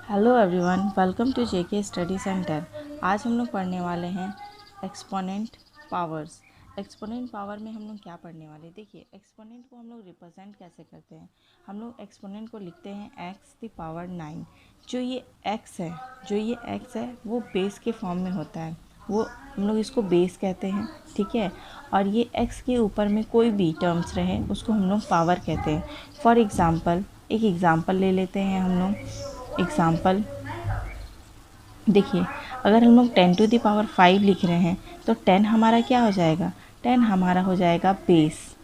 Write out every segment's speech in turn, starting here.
Hello everyone, welcome to JK study centre. आज हम लोग पढ़ने वाले हैं एक्सपोनेंट पावर्स। एक्सपोनेंट पावर में हम लोग क्या पढ़ने वाले, देखिए एक्सपोनेंट को हम लोग रिप्रेजेंट कैसे करते हैं। हम लोग एक्सपोनेंट को लिखते हैं एक्स द पावर 9। जो ये एक्स है वो बेस के फॉर्म में होता है, वो हम लोग इसको बेस कहते हैं, ठीक है। और ये एक्स के ऊपर में कोई भी टर्म्स रहे उसको हम लोग पावर कहते हैं। फॉर एग्ज़ाम्पल, एक एग्ज़ाम्पल ले लेते हैं हम लोग। एग्ज़ाम्पल देखिए, अगर हम लोग 10⁵ लिख रहे हैं तो 10 हमारा क्या हो जाएगा, 10 हमारा हो जाएगा बेस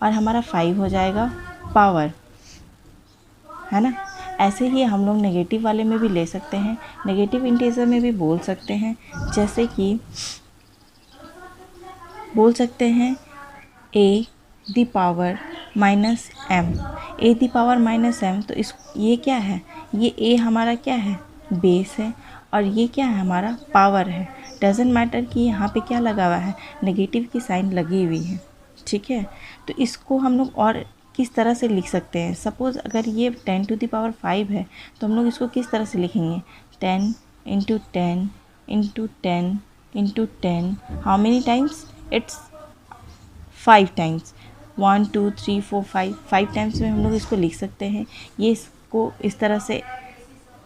और हमारा 5 हो जाएगा पावर, है ना। ऐसे ही हम लोग नेगेटिव वाले में भी ले सकते हैं, नेगेटिव इंटीजर में भी बोल सकते हैं। जैसे कि बोल सकते हैं a the power minus m। a the power minus m, तो इस ये क्या है, ये a हमारा क्या है, बेस है, और ये क्या है, हमारा पावर है। डजेंट मैटर कि यहाँ पे क्या लगा हुआ है, नेगेटिव की साइन लगी हुई है, ठीक है। तो इसको हम लोग और किस तरह से लिख सकते हैं। सपोज़ अगर ये 10⁵ है तो हम लोग इसको किस तरह से लिखेंगे, 10 into 10 into 10 into 10, how many times, it's 5 times. 1 2 3 4 5 times में हम लोग इसको लिख सकते हैं। ये इसको इस तरह से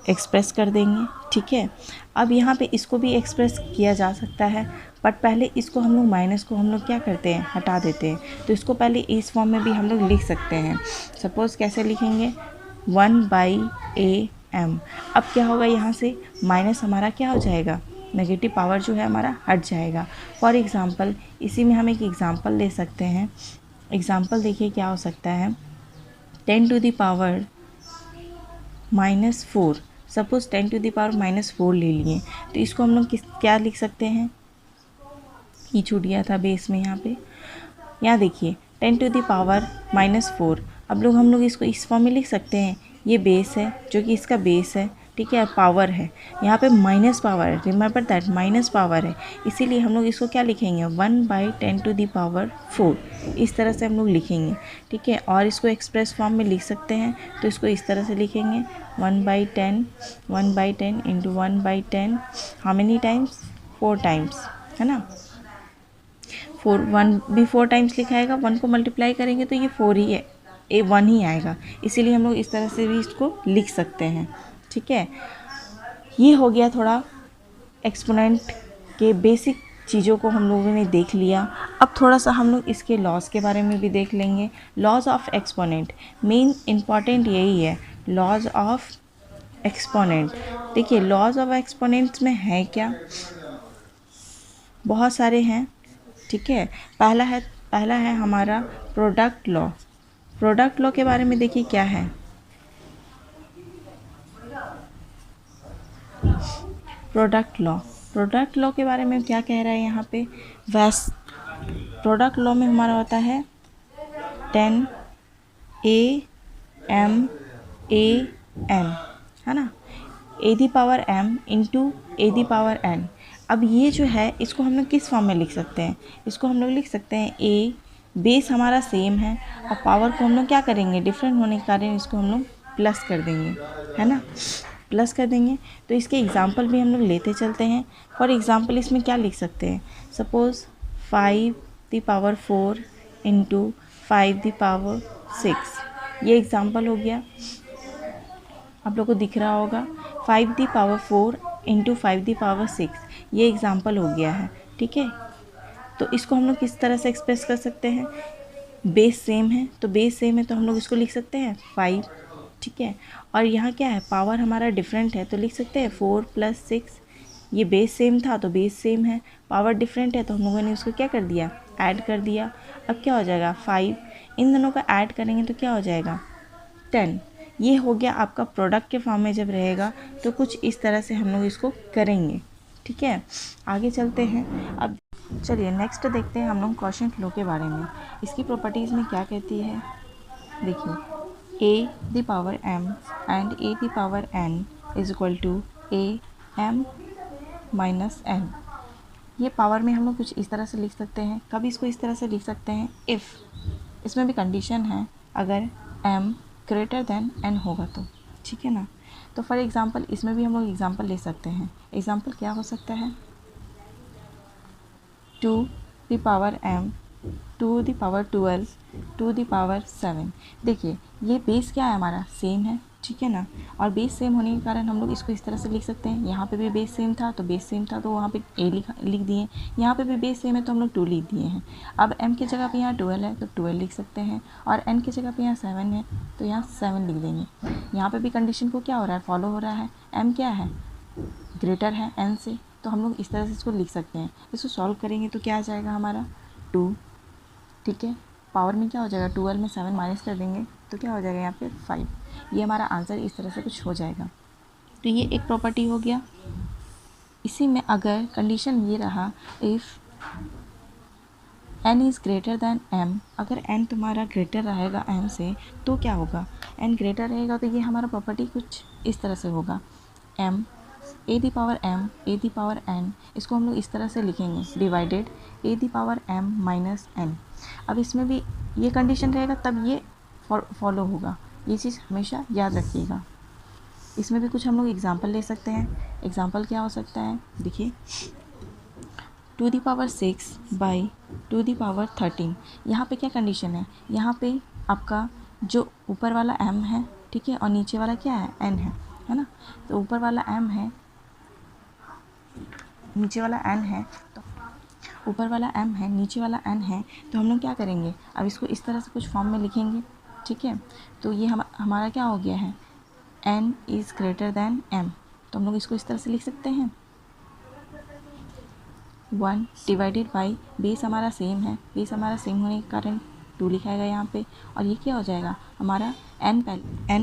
एक्सप्रेस कर देंगे, ठीक है। अब यहाँ पे इसको भी एक्सप्रेस किया जा सकता है, बट पहले इसको हम लोग माइनस को हम लोग क्या करते हैं, हटा देते हैं। तो इसको पहले इस फॉर्म में भी हम लोग लिख सकते हैं। सपोज़ कैसे लिखेंगे, 1/am। अब क्या होगा, यहाँ से माइनस हमारा क्या हो जाएगा, नेगेटिव पावर जो है हमारा हट जाएगा। फॉर एग्ज़ाम्पल, इसी में हम एक एग्ज़ाम्पल ले सकते हैं। एग्ज़ाम्पल देखिए क्या हो सकता है, 10⁻⁻4। सपोज़ 10⁻⁻4 ले लिए, तो इसको हम लोग क्या लिख सकते हैं, ई छूट गया था बेस में यहाँ पे। यहाँ देखिए 10⁻⁻4, अब हम लोग इसको इस फॉर्म में लिख सकते हैं। ये बेस है, जो कि इसका बेस है, ठीक है, पावर है। यहाँ पे माइनस पावर है, रिमेंबर दैट माइनस पावर है, इसीलिए हम लोग इसको क्या लिखेंगे, 1/10⁻4। इस तरह से हम लोग लिखेंगे, ठीक है। और इसको एक्सप्रेस फॉर्म में लिख सकते हैं, तो इसको इस तरह से लिखेंगे, 1/10 into 1/10, how many times, 4 times, है ना। 1 भी 4 टाइम्स लिखाएगा, 1 को मल्टीप्लाई करेंगे तो ये 4 ही है, 1 ही आएगा, इसीलिए हम लोग इस तरह से भी इसको लिख सकते हैं, ठीक है। ये हो गया थोड़ा एक्सपोनेंट के बेसिक चीज़ों को हम लोगों ने देख लिया। अब थोड़ा सा हम लोग इसके लॉज के बारे में भी देख लेंगे। Laws of exponent, main important यही है, लॉज ऑफ एक्सपोनेंट। देखिए लॉज ऑफ एक्सपोनेंट्स में है क्या, बहुत सारे हैं, ठीक है। पहला है हमारा प्रोडक्ट लॉ। प्रोडक्ट लॉ के बारे में देखिए क्या है, प्रोडक्ट लॉ के बारे में क्या कह रहा है यहाँ पे, प्रोडक्ट लॉ में हमारा होता है 10 AM, है ना, a⁻m इंटू a⁻n। अब ये जो है इसको हम लोग किस फॉर्म में लिख सकते हैं, इसको हम लोग लिख सकते हैं a, बेस हमारा सेम है और पावर को हम लोग क्या करेंगे, डिफरेंट होने के कारण इसको हम लोग प्लस कर देंगे, है ना, प्लस कर देंगे। तो इसके एग्जांपल भी हम लोग लेते चलते हैं। फॉर एग्जांपल इसमें क्या लिख सकते हैं, सपोज़ 5⁻4 इंटू 5⁻6, ये एग्जांपल हो गया, आप लोग को दिख रहा होगा। 5⁻4 इंटू 5⁻6, ये एग्जांपल हो गया है, ठीक है। तो इसको हम लोग किस तरह से एक्सप्रेस कर सकते हैं, बेस सेम है, तो बेस सेम है तो हम लोग इसको लिख सकते हैं 5, ठीक है। और यहाँ क्या है, पावर हमारा डिफरेंट है तो लिख सकते हैं 4 + 6। ये बेस सेम था तो बेस सेम है, पावर डिफरेंट है तो हम लोगों ने उसको क्या कर दिया, ऐड कर दिया। अब क्या हो जाएगा, 5, इन दोनों का ऐड करेंगे तो क्या हो जाएगा, 10। ये हो गया आपका प्रोडक्ट के फॉर्म में जब रहेगा तो कुछ इस तरह से हम लोग इसको करेंगे, ठीक है। आगे चलते हैं। अब चलिए नेक्स्ट देखते हैं हम लोग क्वोशिएंट लॉ के बारे में। इसकी प्रॉपर्टीज़ में क्या कहती है, देखिए a⁻m and a⁻n is equal to am minus n। ये पावर में हम लोग कुछ इस तरह से लिख सकते हैं, कभी इसको इस तरह से लिख सकते हैं इफ़, इसमें भी कंडीशन है, अगर m ग्रेटर देन n होगा तो, ठीक है ना। तो फॉर एग्ज़ाम्पल इसमें भी हम लोग एग्ज़ाम्पल ले सकते हैं। एग्ज़ाम्पल क्या हो सकता है, 2m, 2 ^ 12, 2 ^ 7। देखिए ये बेस क्या है हमारा, सेम है, ठीक है ना। और बेस सेम होने के कारण हम लोग इसको इस तरह से लिख सकते हैं। यहाँ पे भी बेस सेम था तो बेस सेम था तो वहाँ पे a लिख दिए, यहाँ पे भी बेस सेम है तो हम लोग 2 लिख दिए हैं। अब m की जगह पे यहाँ 12 है तो 12 लिख सकते हैं, और n की जगह पे यहाँ 7 है तो यहाँ 7 लिख देंगे। यहाँ पे भी कंडीशन को क्या हो रहा है, फॉलो हो रहा है। m क्या है, ग्रेटर है n से, तो हम लोग इस तरह से इसको लिख सकते हैं। इसको सॉल्व करेंगे तो क्या आ जाएगा हमारा 2, ठीक है। पावर में क्या हो जाएगा, 12 में 7 माइनस कर देंगे तो क्या हो जाएगा यहाँ पे 5। ये हमारा आंसर इस तरह से कुछ हो जाएगा। तो ये एक प्रॉपर्टी हो गया। इसी में अगर कंडीशन ये रहा, if n is greater than m, अगर n तुम्हारा ग्रेटर रहेगा m से तो क्या होगा, n ग्रेटर रहेगा तो ये हमारा प्रॉपर्टी कुछ इस तरह से होगा, m a the power m a the power n, इसको हम लोग इस तरह से लिखेंगे, divided a the power m minus n। अब इसमें भी ये कंडीशन रहेगा तब ये फॉलो होगा, ये चीज़ हमेशा याद रखिएगा। इसमें भी कुछ हम लोग एग्जांपल ले सकते हैं। एग्जांपल क्या हो सकता है, देखिए 2 the power 6 by 2 the power 13। यहाँ पे क्या कंडीशन है, यहाँ पे आपका जो ऊपर वाला m है, ठीक है, और नीचे वाला क्या है, n है ना। तो ऊपर वाला m है, नीचे वाला n है, तो ऊपर वाला m है, नीचे वाला n है, तो हम लोग क्या करेंगे, अब इसको इस तरह से कुछ फॉर्म में लिखेंगे, ठीक है। तो ये हमारा क्या हो गया है, n is greater than m, तो हम लोग इसको इस तरह से लिख सकते हैं, 1 डिवाइडेड बाई, बेस हमारा सेम है, बेस हमारा सेम होने के कारण 2 लिखाएगा यहाँ पे, और ये क्या हो जाएगा हमारा n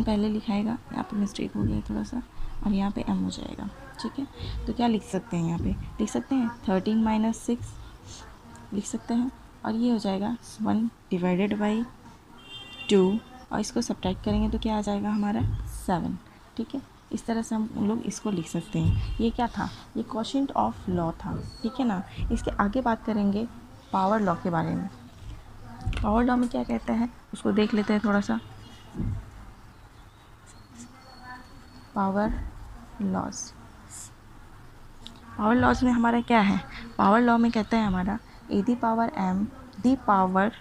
पहले लिखाएगा, यहाँ पे मिस्टेक हो गया थोड़ा सा, और यहाँ पे m हो जाएगा, ठीक है। तो क्या लिख सकते हैं, यहाँ पे लिख सकते हैं 13 माइनस 6 लिख सकते हैं, और ये हो जाएगा 1 डिवाइडेड बाई 2, और इसको सब्ट्रैक्ट करेंगे तो क्या आ जाएगा हमारा 7, ठीक है। इस तरह से हम लोग इसको लिख सकते हैं। ये क्या था, ये क्वोशिएंट ऑफ लॉ था, ठीक है ना। इसके आगे बात करेंगे पावर लॉ के बारे में। पावर लॉ में क्या कहता है उसको देख लेते हैं थोड़ा सा। पावर लॉज में हमारा क्या है, पावर लॉ में कहता है हमारा a the power m the power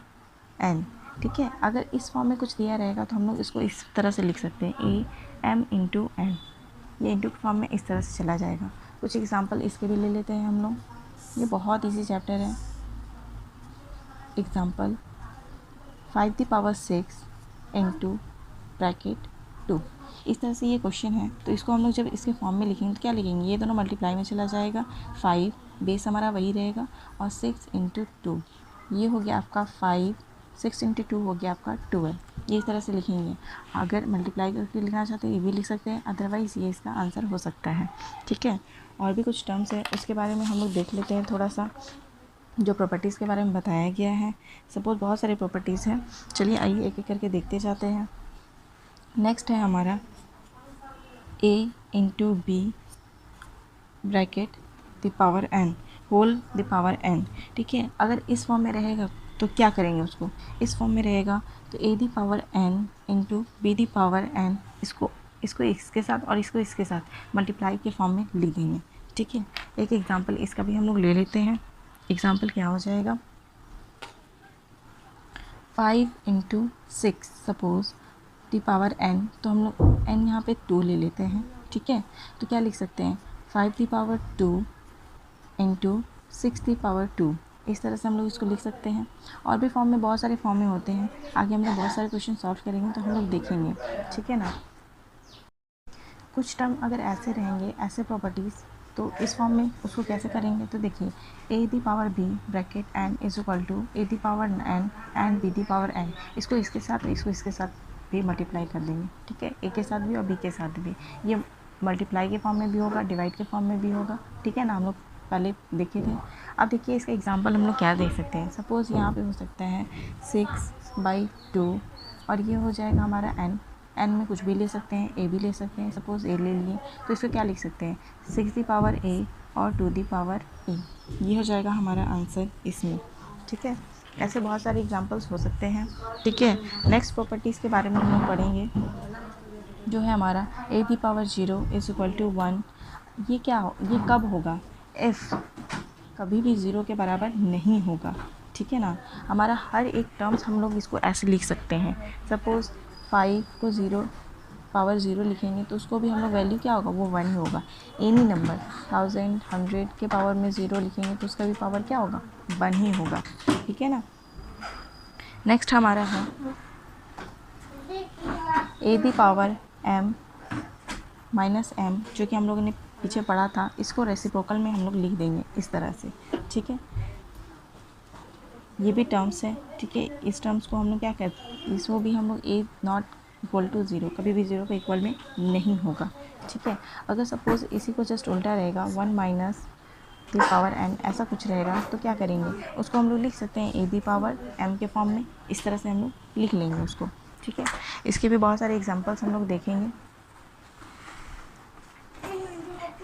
n, ठीक है। अगर इस फॉर्म में कुछ दिया रहेगा तो हम लोग इसको इस तरह से लिख सकते हैं, a m इंटू n, ये इंटू फॉर्म में इस तरह से चला जाएगा। कुछ एग्जांपल इसके भी ले लेते हैं हम लोग, ये बहुत इजी चैप्टर है। Example 5 the power 6 into bracket 2, इस तरह से ये क्वेश्चन है। तो इसको हम लोग जब इसके फॉर्म में लिखेंगे तो क्या लिखेंगे, ये दोनों मल्टीप्लाई में चला जाएगा, 5 बेस हमारा वही रहेगा, और 6 इंटू 2, ये हो गया आपका 5, 6 इंटू 2 हो गया आपका 12। ये इस तरह से लिखेंगे। अगर मल्टीप्लाई करके लिखना चाहते हैं ये भी लिख सकते हैं, अदरवाइज़ ये इसका आंसर हो सकता है, ठीक है। और भी कुछ टर्म्स है उसके बारे में हम लोग देख लेते हैं थोड़ा सा, जो प्रॉपर्टीज़ के बारे में बताया गया है। सपोज बहुत सारे प्रॉपर्टीज़ हैं, चलिए आइए एक एक करके देखते जाते हैं। नेक्स्ट है हमारा a into b bracket the power n whole the power n, ठीक है। अगर इस फॉर्म में रहेगा तो क्या करेंगे, उसको इस फॉर्म में रहेगा तो a the power n into be the power n, इसको इसके साथ और इसको इसके साथ मल्टीप्लाई के फॉर्म में लिख देंगे, ठीक है। एक एग्जांपल इसका भी हम लोग ले लेते हैं। एग्जांपल क्या हो जाएगा, 5 इंटू 6 सपोज दी पावर n, तो हम लोग n यहाँ पे 2 ले लेते हैं, ठीक है। तो क्या लिख सकते हैं, 5 the power 2 into 6 the power 2, इस तरह से हम लोग इसको लिख सकते हैं। और भी फॉर्म में बहुत सारे फॉर्म में होते हैं, आगे हम लोग बहुत सारे क्वेश्चन सॉल्व करेंगे तो हम लोग देखेंगे, ठीक है ना। कुछ टर्म अगर ऐसे रहेंगे, ऐसे प्रॉपर्टीज़, तो इस फॉर्म में उसको कैसे करेंगे, तो देखिए a the power b bracket n is equal to a the power n and b the power n, इसको इसके साथ इसको इसके साथ भी मल्टीप्लाई कर देंगे, ठीक है। a के साथ भी और b के साथ भी, ये मल्टीप्लाई के फॉर्म में भी होगा, डिवाइड के फॉर्म में भी होगा, ठीक है ना। हम लोग पहले देखे थे। अब देखिए इसका एग्जांपल हम लोग क्या देख सकते हैं। सपोज़ यहाँ पे हो सकता है 6/2, और ये हो जाएगा हमारा n में कुछ भी ले सकते हैं, a भी ले सकते हैं। सपोज़ a ले लिए तो इसको क्या लिख सकते हैं, 6 दी पावर a और 2 दी पावर a, ये हो जाएगा हमारा आंसर इसमें, ठीक है। ऐसे बहुत सारे एग्जांपल्स हो सकते हैं, ठीक है। नेक्स्ट प्रॉपर्टीज़ के बारे में हम लोग पढ़ेंगे। जो है हमारा a the power 0 is equal to 1, ये क्या हो, ये कब होगा, इफ़ कभी भी 0 के बराबर नहीं होगा, ठीक है ना। हमारा हर एक टर्म्स हम लोग इसको ऐसे लिख सकते हैं। सपोज़ 5 को 0 पावर 0 लिखेंगे तो उसको भी हम लोग वैल्यू क्या होगा, वो 1 ही होगा। एनी नंबर 1000 100 के पावर में 0 लिखेंगे तो उसका भी पावर क्या होगा, 1 ही होगा, ठीक है ना। नेक्स्ट हमारा है a the power m minus m, जो कि हम लोगों ने पीछे पढ़ा था, इसको रेसिप्रोकल में हम लोग लिख देंगे इस तरह से, ठीक है। ये भी टर्म्स है, ठीक है। इस टर्म्स को हम लोग क्या कहते हैं, इसको भी हम लोग a नॉट इक्वल टू 0, कभी भी 0 के इक्वल में नहीं होगा, ठीक है। अगर सपोज़ इसी को जस्ट उल्टा रहेगा 1 माइनस दी पावर n ऐसा कुछ रहेगा तो क्या करेंगे, उसको हम लोग लिख सकते हैं a दी पावर m के फॉर्म में, इस तरह से हम लोग लिख लेंगे उसको, ठीक है। इसके भी बहुत सारे एग्जांपल्स हम लोग देखेंगे।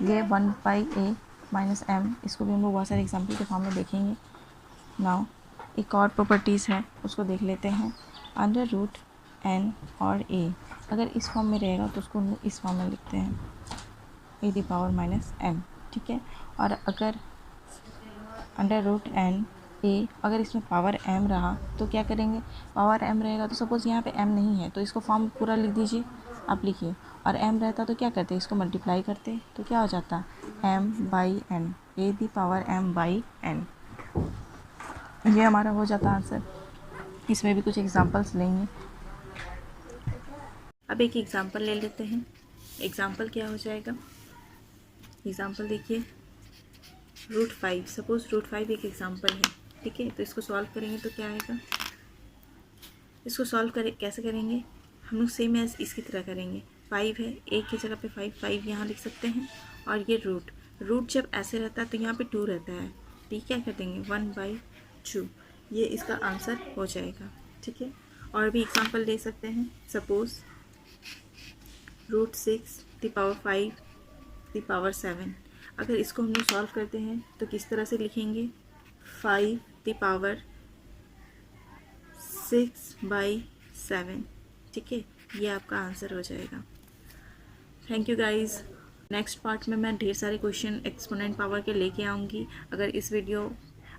ये 1 बाई a माइनस m, इसको भी हम लोग बहुत सारे एग्जांपल के फॉर्म में देखेंगे। नाउ एक और प्रॉपर्टीज़ है, उसको देख लेते हैं। अंडर रूट n और a अगर इस फॉर्म में रहेगा तो उसको हम लोग इस फॉर्म में लिखते हैं a the power minus m, ठीक है। और अगर अंडर रूट n a अगर इसमें पावर m रहा तो क्या करेंगे, पावर m रहेगा तो सपोज़ यहाँ पे m नहीं है तो इसको फॉर्म पूरा लिख दीजिए, आप लिखिए। और m रहता तो क्या करते, इसको मल्टीप्लाई करते तो क्या हो जाता, m by n, a the power m by n, ये हमारा हो जाता आंसर। इसमें भी कुछ एग्जांपल्स लेंगे। अब एक एग्जांपल ले लेते हैं। एग्जांपल क्या हो जाएगा, एग्जांपल देखिए √5, सपोज़ √5 एक एग्जांपल है, ठीक है। तो इसको सॉल्व करेंगे तो क्या आएगा, इसको सॉल्व करें कैसे करेंगे, हम लोग सेम एज इसकी तरह करेंगे। 5 है, एक की जगह पे 5 यहाँ लिख सकते हैं। और ये रूट जब ऐसे रहता है तो यहाँ पे 2 रहता है, ठीक, क्या कर देंगे 1/2, ये इसका आंसर हो जाएगा, ठीक है। और भी एग्जांपल ले सकते हैं। Suppose √6 the power 5 the power 7, अगर इसको हम लोग सॉल्व करते हैं तो किस तरह से लिखेंगे, 5 दी पावर 6/7, ठीक है। ये आपका आंसर हो जाएगा। Thank you guys. Next part में मैं ढेर सारे क्वेश्चन एक्सपोनेंट पावर के लेके आऊँगी।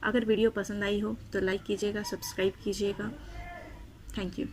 अगर वीडियो पसंद आई हो तो लाइक कीजिएगा, सब्सक्राइब कीजिएगा। Thank you.